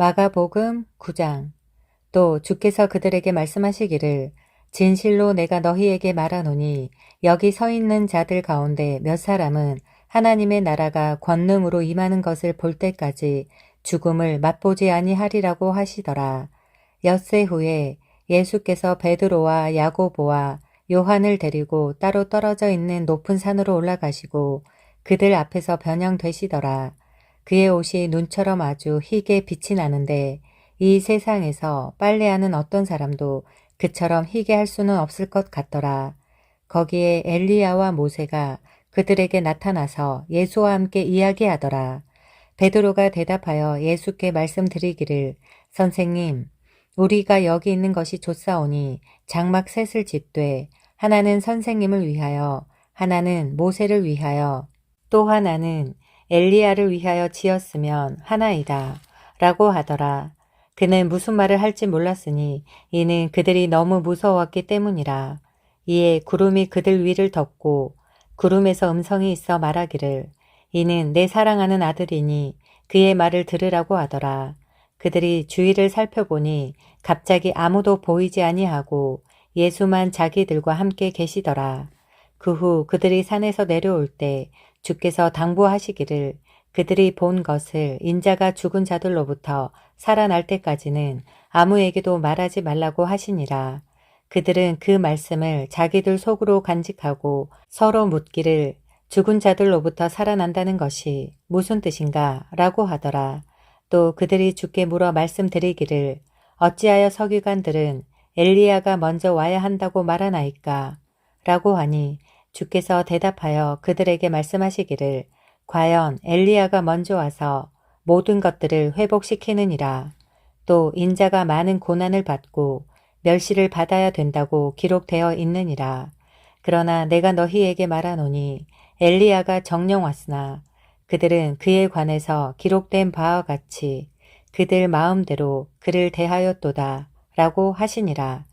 마가복음 9장. 또 주께서 그들에게 말씀하시기를 진실로 내가 너희에게 말하노니 여기 서 있는 자들 가운데 몇 사람은 하나님의 나라가 권능으로 임하는 것을 볼 때까지 죽음을 맛보지 아니하리라고 하시더라. 엿새 후에 예수께서 베드로와 야고보와 요한을 데리고 따로 떨어져 있는 높은 산으로 올라가시고 그들 앞에서 변형되시더라. 그의 옷이 눈처럼 아주 희게 빛이 나는데 이 세상에서 빨래하는 어떤 사람도 그처럼 희게 할 수는 없을 것 같더라. 거기에 엘리야와 모세가 그들에게 나타나서 예수와 함께 이야기하더라. 베드로가 대답하여 예수께 말씀드리기를 선생님, 우리가 여기 있는 것이 좋사오니 장막 셋을 짓되 하나는 선생님을 위하여 하나는 모세를 위하여 또 하나는 엘리야를 위하여 지었으면 하나이다 라고 하더라. 그는 무슨 말을 할지 몰랐으니 이는 그들이 너무 무서웠기 때문이라. 이에 구름이 그들 위를 덮고 구름에서 음성이 있어 말하기를 이는 내 사랑하는 아들이니 그의 말을 들으라고 하더라. 그들이 주위를 살펴보니 갑자기 아무도 보이지 아니하고 예수만 자기들과 함께 계시더라. 그 후 그들이 산에서 내려올 때 주께서 당부하시기를 그들이 본 것을 인자가 죽은 자들로부터 살아날 때까지는 아무에게도 말하지 말라고 하시니라. 그들은 그 말씀을 자기들 속으로 간직하고 서로 묻기를 죽은 자들로부터 살아난다는 것이 무슨 뜻인가 라고 하더라. 또 그들이 주께 물어 말씀드리기를 어찌하여 서기관들은 엘리야가 먼저 와야 한다고 말하나이까 라고 하니 주께서 대답하여 그들에게 말씀하시기를 과연 엘리야가 먼저 와서 모든 것들을 회복시키느니라. 또 인자가 많은 고난을 받고 멸시를 받아야 된다고 기록되어 있느니라. 그러나 내가 너희에게 말하노니 엘리야가 정녕 왔으나 그들은 그에 관해서 기록된 바와 같이 그들 마음대로 그를 대하였도다 라고 하시니라.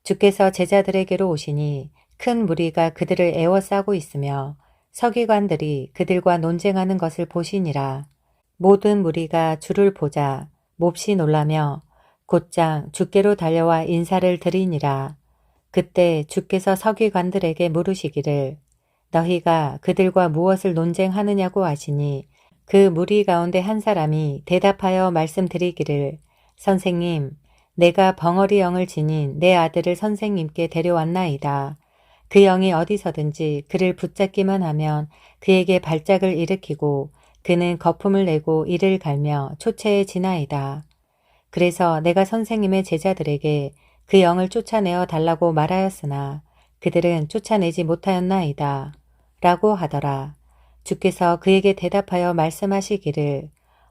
주께서 제자들에게로 오시니 큰 무리가 그들을 애워싸고 있으며 서기관들이 그들과 논쟁하는 것을 보시니라. 모든 무리가 주를 보자 몹시 놀라며 곧장 주께로 달려와 인사를 드리니라. 그때 주께서 서기관들에게 물으시기를 너희가 그들과 무엇을 논쟁하느냐고 하시니 그 무리 가운데 한 사람이 대답하여 말씀드리기를 선생님, 내가 벙어리 영을 지닌 내 아들을 선생님께 데려왔나이다. 그 영이 어디서든지 그를 붙잡기만 하면 그에게 발작을 일으키고 그는 거품을 내고 이를 갈며 초췌해지나이다. 그래서 내가 선생님의 제자들에게 그 영을 쫓아내어 달라고 말하였으나 그들은 쫓아내지 못하였나이다. 라고 하더라. 주께서 그에게 대답하여 말씀하시기를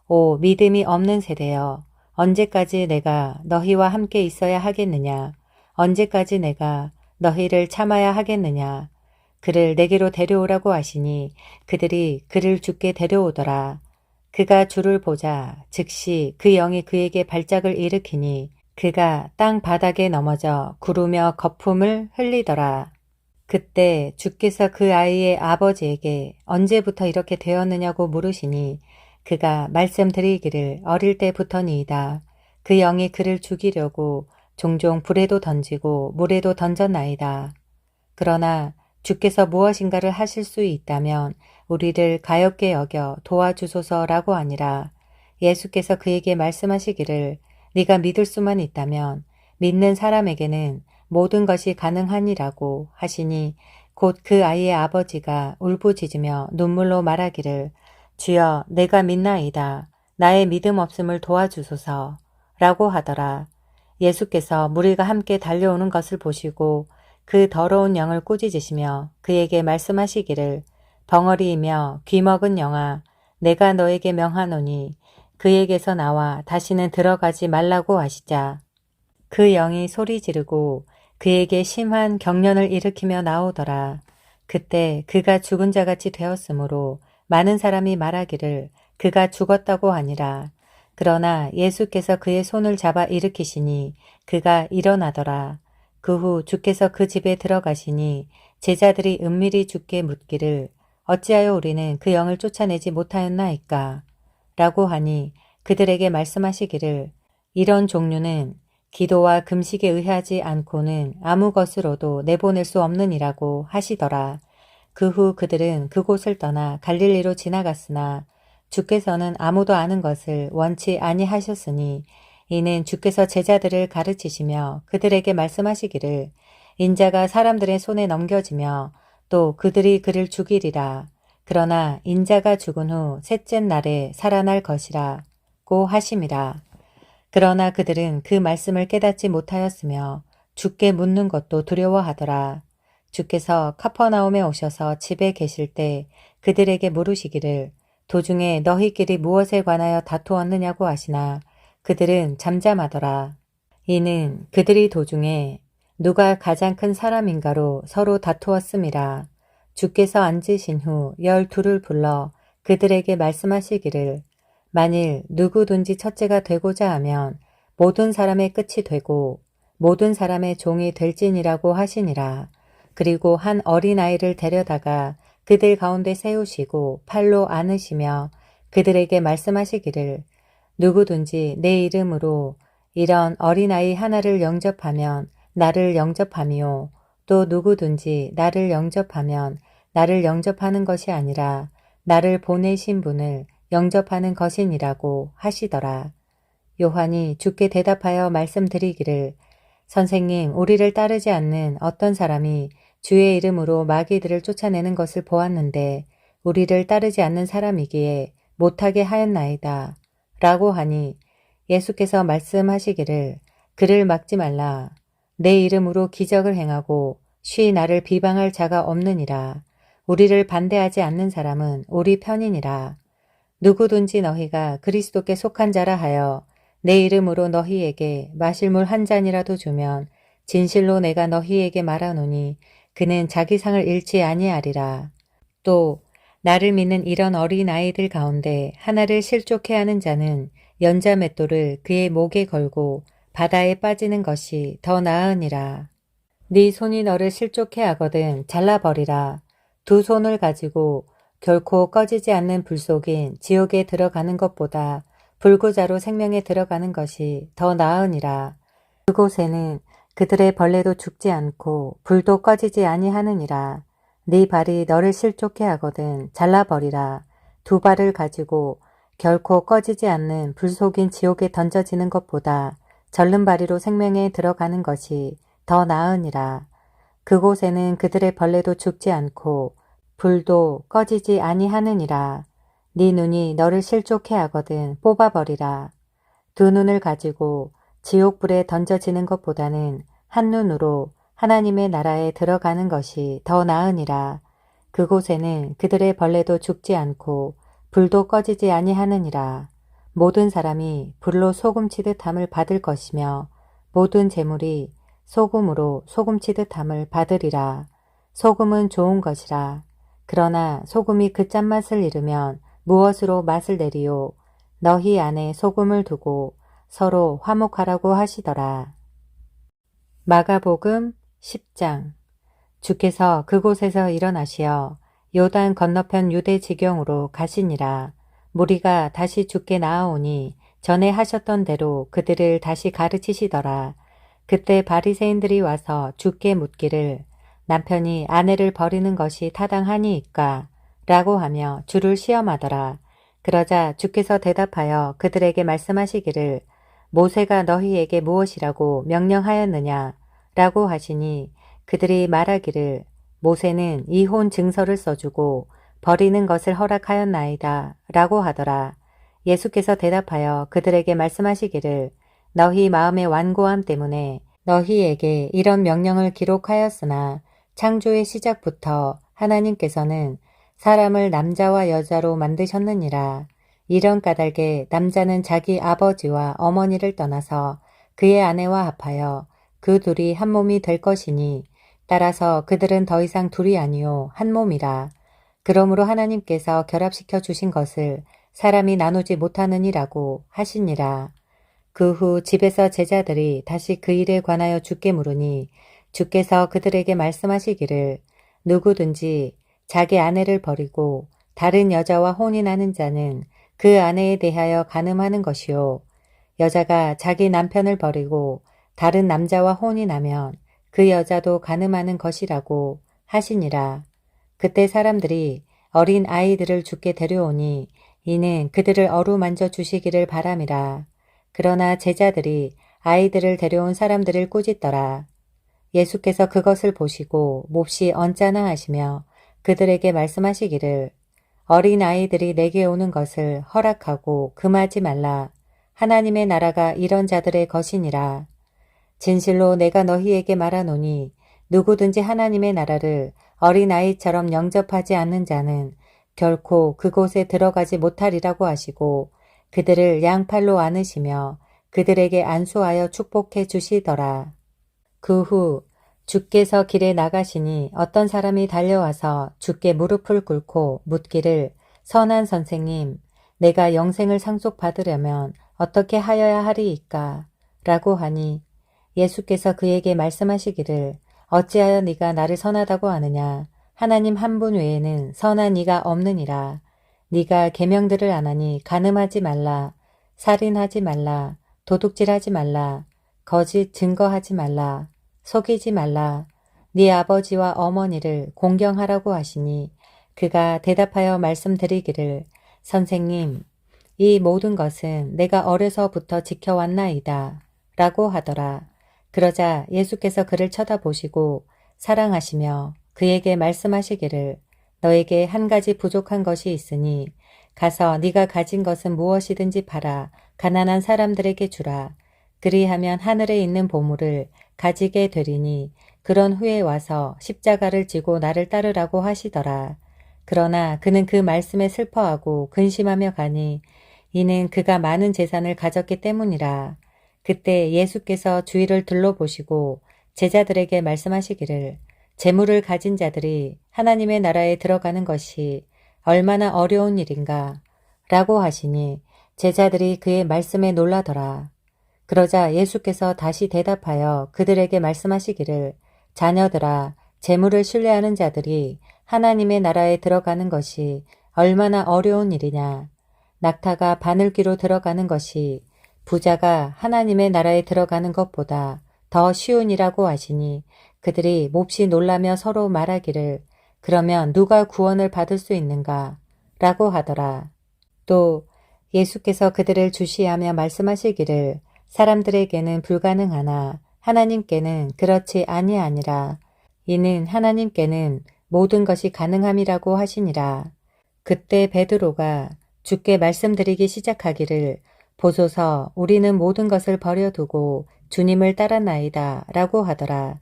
오 믿음이 없는 세대여 언제까지 내가 너희와 함께 있어야 하겠느냐 언제까지 내가 너희를 참아야 하겠느냐 그를 내게로 데려오라고 하시니 그들이 그를 주께 데려오더라. 그가 주를 보자 즉시 그 영이 그에게 발작을 일으키니 그가 땅 바닥에 넘어져 구르며 거품을 흘리더라. 그때 주께서 그 아이의 아버지에게 언제부터 이렇게 되었느냐고 물으시니 그가 말씀드리기를 어릴 때부터니이다. 그 영이 그를 죽이려고 종종 불에도 던지고 물에도 던졌나이다. 그러나 주께서 무엇인가를 하실 수 있다면 우리를 가엾게 여겨 도와주소서라고 아니라 예수께서 그에게 말씀하시기를 네가 믿을 수만 있다면 믿는 사람에게는 모든 것이 가능하니라고 하시니 곧 그 아이의 아버지가 울부짖으며 눈물로 말하기를 주여 내가 믿나이다. 나의 믿음 없음을 도와주소서 라고 하더라. 예수께서 무리가 함께 달려오는 것을 보시고 그 더러운 영을 꾸짖으시며 그에게 말씀하시기를 벙어리이며 귀먹은 영아 내가 너에게 명하노니 그에게서 나와 다시는 들어가지 말라고 하시자 그 영이 소리 지르고 그에게 심한 경련을 일으키며 나오더라. 그때 그가 죽은 자같이 되었으므로 많은 사람이 말하기를 그가 죽었다고 하니라. 그러나 예수께서 그의 손을 잡아 일으키시니 그가 일어나더라. 그 후 주께서 그 집에 들어가시니 제자들이 은밀히 주께 묻기를 어찌하여 우리는 그 영을 쫓아내지 못하였나이까? 라고 하니 그들에게 말씀하시기를 이런 종류는 기도와 금식에 의하지 않고는 아무 것으로도 내보낼 수 없느니라고 하시더라. 그 후 그들은 그곳을 떠나 갈릴리로 지나갔으나 주께서는 아무도 아는 것을 원치 아니하셨으니 이는 주께서 제자들을 가르치시며 그들에게 말씀하시기를 인자가 사람들의 손에 넘겨지며 또 그들이 그를 죽이리라. 그러나 인자가 죽은 후 셋째 날에 살아날 것이라고 하심이라. 그러나 그들은 그 말씀을 깨닫지 못하였으며 주께 묻는 것도 두려워하더라. 주께서 카퍼나움에 오셔서 집에 계실 때 그들에게 물으시기를 도중에 너희끼리 무엇에 관하여 다투었느냐고 하시나 그들은 잠잠하더라. 이는 그들이 도중에 누가 가장 큰 사람인가로 서로 다투었음이라. 주께서 앉으신 후 12를 불러 그들에게 말씀하시기를 만일 누구든지 첫째가 되고자 하면 모든 사람의 끝이 되고 모든 사람의 종이 될지니라고 하시니라. 그리고 한 어린아이를 데려다가 그들 가운데 세우시고 팔로 안으시며 그들에게 말씀하시기를 누구든지 내 이름으로 이런 어린아이 하나를 영접하면 나를 영접함이요 또 누구든지 나를 영접하면 나를 영접하는 것이 아니라 나를 보내신 분을 영접하는 것이니라고 하시더라. 요한이 주께 대답하여 말씀드리기를 선생님 우리를 따르지 않는 어떤 사람이 주의 이름으로 마귀들을 쫓아내는 것을 보았는데 우리를 따르지 않는 사람이기에 못하게 하였나이다. 라고 하니 예수께서 말씀하시기를 그를 막지 말라. 내 이름으로 기적을 행하고 쉬 나를 비방할 자가 없느니라. 우리를 반대하지 않는 사람은 우리 편이니라. 누구든지 너희가 그리스도께 속한 자라 하여 내 이름으로 너희에게 마실 물 한 잔이라도 주면 진실로 내가 너희에게 말하노니 그는 자기 상을 잃지 아니하리라. 또 나를 믿는 이런 어린아이들 가운데 하나를 실족해 하는 자는 연자 맷돌을 그의 목에 걸고 바다에 빠지는 것이 더 나으니라. 네 손이 너를 실족해 하거든 잘라버리라. 두 손을 가지고 결코 꺼지지 않는 불 속인 지옥에 들어가는 것보다 불구자로 생명에 들어가는 것이 더 나으니라. 그곳에는 그들의 벌레도 죽지 않고 불도 꺼지지 아니하느니라. 네 발이 너를 실족해 하거든 잘라버리라. 두 발을 가지고 결코 꺼지지 않는 불 속인 지옥에 던져지는 것보다 절름발이로 생명에 들어가는 것이 더 나으니라. 그곳에는 그들의 벌레도 죽지 않고 불도 꺼지지 아니하느니라. 네 눈이 너를 실족해 하거든 뽑아버리라. 두 눈을 가지고 지옥불에 던져지는 것보다는 한 눈으로 하나님의 나라에 들어가는 것이 더 나으니라. 그곳에는 그들의 벌레도 죽지 않고 불도 꺼지지 아니하느니라. 모든 사람이 불로 소금치듯 함을 받을 것이며 모든 재물이 소금으로 소금치듯 함을 받으리라. 소금은 좋은 것이라. 그러나 소금이 그 짠맛을 잃으면 무엇으로 맛을 내리요? 너희 안에 소금을 두고 서로 화목하라고 하시더라. 마가복음 10장. 주께서 그곳에서 일어나시어 요단 건너편 유대 지경으로 가시니라. 무리가 다시 주께 나아오니 전에 하셨던 대로 그들을 다시 가르치시더라. 그때 바리새인들이 와서 주께 묻기를 남편이 아내를 버리는 것이 타당하니이까? 라고 하며 주를 시험하더라. 그러자 주께서 대답하여 그들에게 말씀하시기를 모세가 너희에게 무엇이라고 명령하였느냐? 라고 하시니 그들이 말하기를 모세는 이혼 증서를 써주고 버리는 것을 허락하였나이다. 라고 하더라. 예수께서 대답하여 그들에게 말씀하시기를 너희 마음의 완고함 때문에 너희에게 이런 명령을 기록하였으나 창조의 시작부터 하나님께서는 사람을 남자와 여자로 만드셨느니라. 이런 까닭에 남자는 자기 아버지와 어머니를 떠나서 그의 아내와 합하여 그 둘이 한 몸이 될 것이니 따라서 그들은 더 이상 둘이 아니요 한 몸이라. 그러므로 하나님께서 결합시켜 주신 것을 사람이 나누지 못하느니라고 하시니라. 그 후 집에서 제자들이 다시 그 일에 관하여 주께 물으니 주께서 그들에게 말씀하시기를 누구든지 자기 아내를 버리고 다른 여자와 혼인하는 자는 그 아내에 대하여 간음하는 것이요. 여자가 자기 남편을 버리고 다른 남자와 혼이 나면 그 여자도 간음하는 것이라고 하시니라. 그때 사람들이 어린 아이들을 주께 데려오니 이는 그들을 어루만져 주시기를 바람이라. 그러나 제자들이 아이들을 데려온 사람들을 꾸짖더라. 예수께서 그것을 보시고 몹시 언짢아 하시며 그들에게 말씀하시기를 어린 아이들이 내게 오는 것을 허락하고 금하지 말라. 하나님의 나라가 이런 자들의 것이니라. 진실로 내가 너희에게 말하노니 누구든지 하나님의 나라를 어린아이처럼 영접하지 않는 자는 결코 그곳에 들어가지 못하리라고 하시고 그들을 양팔로 안으시며 그들에게 안수하여 축복해 주시더라. 그 후 주께서 길에 나가시니 어떤 사람이 달려와서 주께 무릎을 꿇고 묻기를 선한 선생님, 내가 영생을 상속받으려면 어떻게 하여야 하리이까? 라고 하니 예수께서 그에게 말씀하시기를 어찌하여 네가 나를 선하다고 하느냐? 하나님 한 분 외에는 선한 이가 없느니라. 네가 계명들을 안 하니 간음하지 말라, 살인하지 말라, 도둑질하지 말라, 거짓 증거하지 말라, 속이지 말라, 네 아버지와 어머니를 공경하라고 하시니 그가 대답하여 말씀드리기를 선생님, 이 모든 것은 내가 어려서부터 지켜왔나이다 라고 하더라. 그러자 예수께서 그를 쳐다보시고 사랑하시며 그에게 말씀하시기를 너에게 한 가지 부족한 것이 있으니 가서 네가 가진 것은 무엇이든지 팔아 가난한 사람들에게 주라. 그리하면 하늘에 있는 보물을 가지게 되리니 그런 후에 와서 십자가를 지고 나를 따르라고 하시더라. 그러나 그는 그 말씀에 슬퍼하고 근심하며 가니 이는 그가 많은 재산을 가졌기 때문이라. 그때 예수께서 주위를 둘러보시고 제자들에게 말씀하시기를 재물을 가진 자들이 하나님의 나라에 들어가는 것이 얼마나 어려운 일인가 라고 하시니 제자들이 그의 말씀에 놀라더라. 그러자 예수께서 다시 대답하여 그들에게 말씀하시기를 자녀들아, 재물을 신뢰하는 자들이 하나님의 나라에 들어가는 것이 얼마나 어려운 일이냐. 낙타가 바늘귀로 들어가는 것이 부자가 하나님의 나라에 들어가는 것보다 더 쉬운이라고 하시니 그들이 몹시 놀라며 서로 말하기를 그러면 누가 구원을 받을 수 있는가? 라고 하더라. 또 예수께서 그들을 주시하며 말씀하시기를 사람들에게는 불가능하나 하나님께는 그렇지 아니하니라. 이는 하나님께는 모든 것이 가능함이라고 하시니라. 그때 베드로가 주께 말씀드리기 시작하기를 보소서 우리는 모든 것을 버려두고 주님을 따랐나이다 라고 하더라.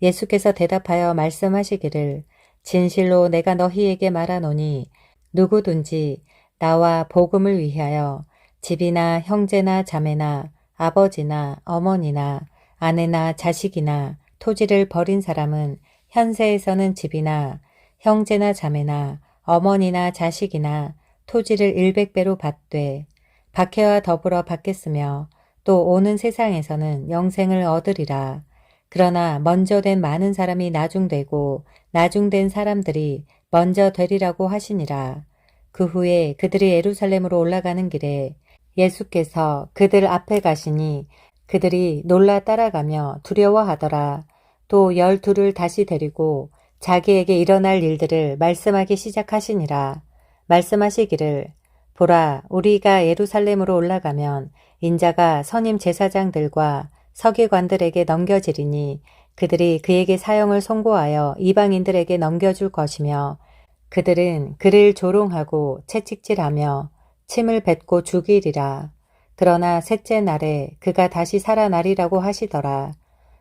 예수께서 대답하여 말씀하시기를 진실로 내가 너희에게 말하노니 누구든지 나와 복음을 위하여 집이나 형제나 자매나 아버지나 어머니나 아내나 자식이나 토지를 버린 사람은 현세에서는 집이나 형제나 자매나 어머니나 자식이나 토지를 100배로 받되 박해와 더불어 받겠으며 또 오는 세상에서는 영생을 얻으리라. 그러나 먼저 된 많은 사람이 나중되고 나중된 사람들이 먼저 되리라고 하시니라. 그 후에 그들이 예루살렘으로 올라가는 길에 예수께서 그들 앞에 가시니 그들이 놀라 따라가며 두려워하더라. 또 12을 다시 데리고 자기에게 일어날 일들을 말씀하기 시작하시니라. 말씀하시기를 보라 우리가 예루살렘으로 올라가면 인자가 선임 제사장들과 서기관들에게 넘겨지리니 그들이 그에게 사형을 선고하여 이방인들에게 넘겨줄 것이며 그들은 그를 조롱하고 채찍질하며 침을 뱉고 죽이리라. 그러나 셋째 날에 그가 다시 살아나리라고 하시더라.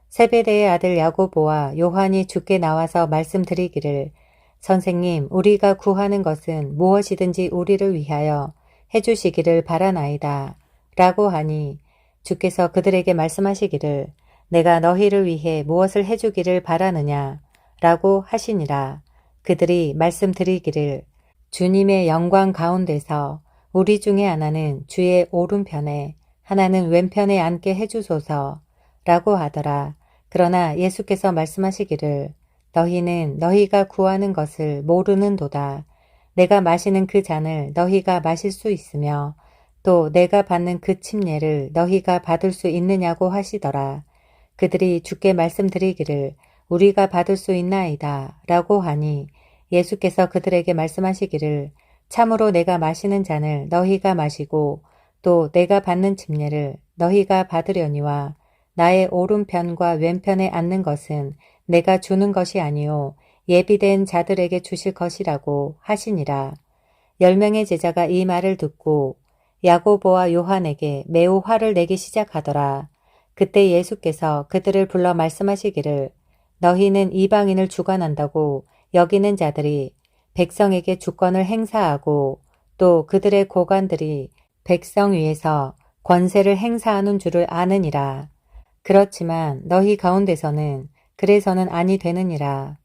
세베대의 아들 야고보와 요한이 주께 나와서 말씀드리기를 선생님 우리가 구하는 것은 무엇이든지 우리를 위하여 해주시기를 바라나이다. 라고 하니 주께서 그들에게 말씀하시기를 내가 너희를 위해 무엇을 해주기를 바라느냐 라고 하시니라. 그들이 말씀드리기를 주님의 영광 가운데서 우리 중에 하나는 주의 오른편에 하나는 왼편에 앉게 해주소서 라고 하더라. 그러나 예수께서 말씀하시기를 너희는 너희가 구하는 것을 모르는도다. 내가 마시는 그 잔을 너희가 마실 수 있으며 또 내가 받는 그 침례를 너희가 받을 수 있느냐고 하시더라. 그들이 주께 말씀드리기를 우리가 받을 수 있나이다 라고 하니 예수께서 그들에게 말씀하시기를 참으로 내가 마시는 잔을 너희가 마시고 또 내가 받는 침례를 너희가 받으려니와 나의 오른편과 왼편에 앉는 것은 내가 주는 것이 아니요 예비된 자들에게 주실 것이라고 하시니라. 10명의 제자가 이 말을 듣고 야고보와 요한에게 매우 화를 내기 시작하더라. 그때 예수께서 그들을 불러 말씀하시기를 너희는 이방인을 주관한다고 여기는 자들이 백성에게 주권을 행사하고 또 그들의 고관들이 백성 위에서 권세를 행사하는 줄을 아느니라. 그렇지만 너희 가운데서는 그래서는 아니 되느니라.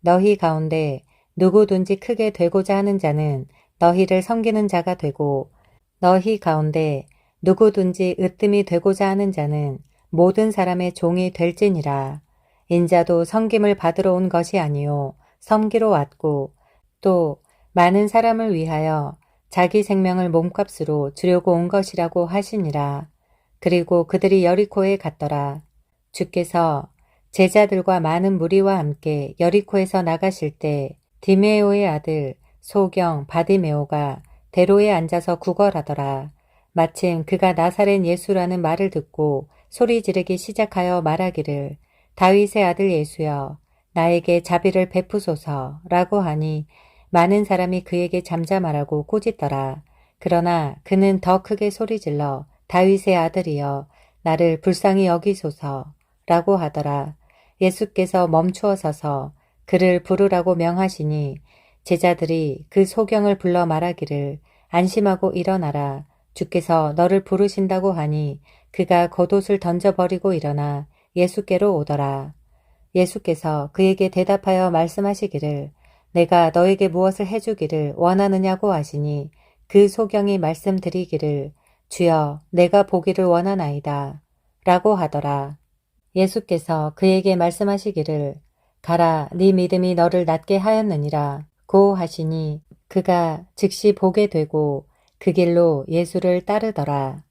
너희 가운데 누구든지 크게 되고자 하는 자는 너희를 섬기는 자가 되고 너희 가운데 누구든지 으뜸이 되고자 하는 자는 모든 사람의 종이 될지니라. 인자도 섬김을 받으러 온 것이 아니요 섬기러 왔고 또 많은 사람을 위하여 자기 생명을 몸값으로 주려고 온 것이라고 하시니라. 그리고 그들이 여리코에 갔더라. 주께서 제자들과 많은 무리와 함께 여리코에서 나가실 때 디메오의 아들 소경 바디메오가 대로에 앉아서 구걸하더라. 마침 그가 나사렛 예수라는 말을 듣고 소리 지르기 시작하여 말하기를 다윗의 아들 예수여 나에게 자비를 베푸소서라고 하니 많은 사람이 그에게 잠잠하라고 꾸짖더라. 그러나 그는 더 크게 소리질러 다윗의 아들이여 나를 불쌍히 여기소서라고 하더라. 예수께서 멈추어 서서 그를 부르라고 명하시니 제자들이 그 소경을 불러 말하기를 안심하고 일어나라. 주께서 너를 부르신다고 하니 그가 겉옷을 던져버리고 일어나 예수께로 오더라. 예수께서 그에게 대답하여 말씀하시기를 내가 너에게 무엇을 해주기를 원하느냐고 하시니 그 소경이 말씀드리기를 주여 내가 보기를 원하나이다 라고 하더라. 예수께서 그에게 말씀하시기를 가라 네 믿음이 너를 낫게 하였느니라 고 하시니 그가 즉시 보게 되고 그 길로 예수를 따르더라.